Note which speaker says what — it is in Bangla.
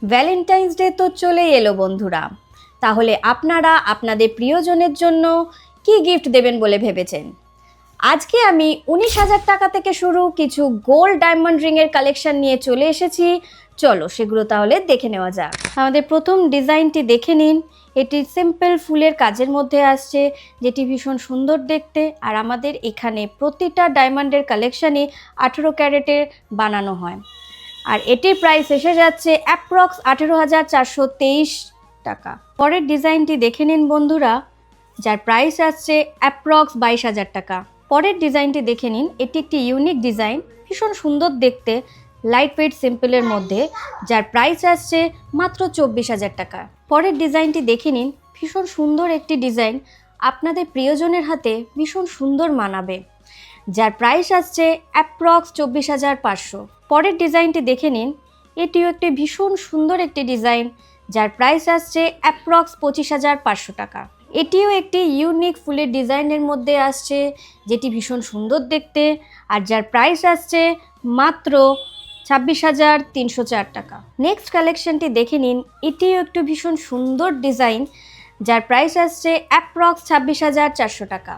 Speaker 1: ভ্যালেন্টাইন্স ডে তো চলেই এলো বন্ধুরা, তাহলে আপনারা আপনাদের প্রিয়জনের জন্য কি গিফট দেবেন বলে ভেবেছেন? আজকে আমি 19,000 টাকা থেকে শুরু কিছু গোল্ড ডায়মন্ড রিংয়ের কালেকশন নিয়ে চলে এসেছি। চলো সেগুলো তাহলে দেখে নেওয়া যাক। আমাদের প্রথম ডিজাইনটি দেখে নিন। এটি সিম্পল ফুলের কাজের মধ্যে আসছে, যেটি ভীষণ সুন্দর দেখতে। আর আমাদের এখানে প্রতিটা ডায়মন্ডের কালেকশানই 18 ক্যারেটের বানানো হয়। আর এটির প্রাইস এসে যাচ্ছে অ্যাপ্রক্স 18,423 টাকা। পরের ডিজাইনটি দেখে নিন বন্ধুরা, যার প্রাইস আসছে অ্যাপ্রক্স 22,000 টাকা। পরের ডিজাইনটি দেখে নিন, এটি একটি ইউনিক ডিজাইন, ভীষণ সুন্দর দেখতে, লাইট ওয়েট সিম্পলের মধ্যে, যার প্রাইস আসছে মাত্র 24,000 টাকা। পরের ডিজাইনটি দেখে নিন, ভীষণ সুন্দর একটি ডিজাইন, আপনাদের প্রিয়জনের হাতে ভীষণ সুন্দর মানাবে, যার প্রাইস আসছে অ্যাপ্রক্স 24,500। পরের ডিজাইনটি দেখে নিন, এটিও একটি ভীষণ সুন্দর একটি ডিজাইন, যার প্রাইস আসছে অ্যাপ্রক্স 25,500 টাকা। এটিও একটি ইউনিক ফুলের ডিজাইনের মধ্যে আসছে, যেটি ভীষণ সুন্দর দেখতে, আর যার প্রাইস আসছে মাত্র 26,304 টাকা। নেক্সট কালেকশনটি দেখে নিন, এটিও একটু ভীষণ সুন্দর ডিজাইন, যার প্রাইস আসছে অ্যাপ্রক্স 26,400 টাকা।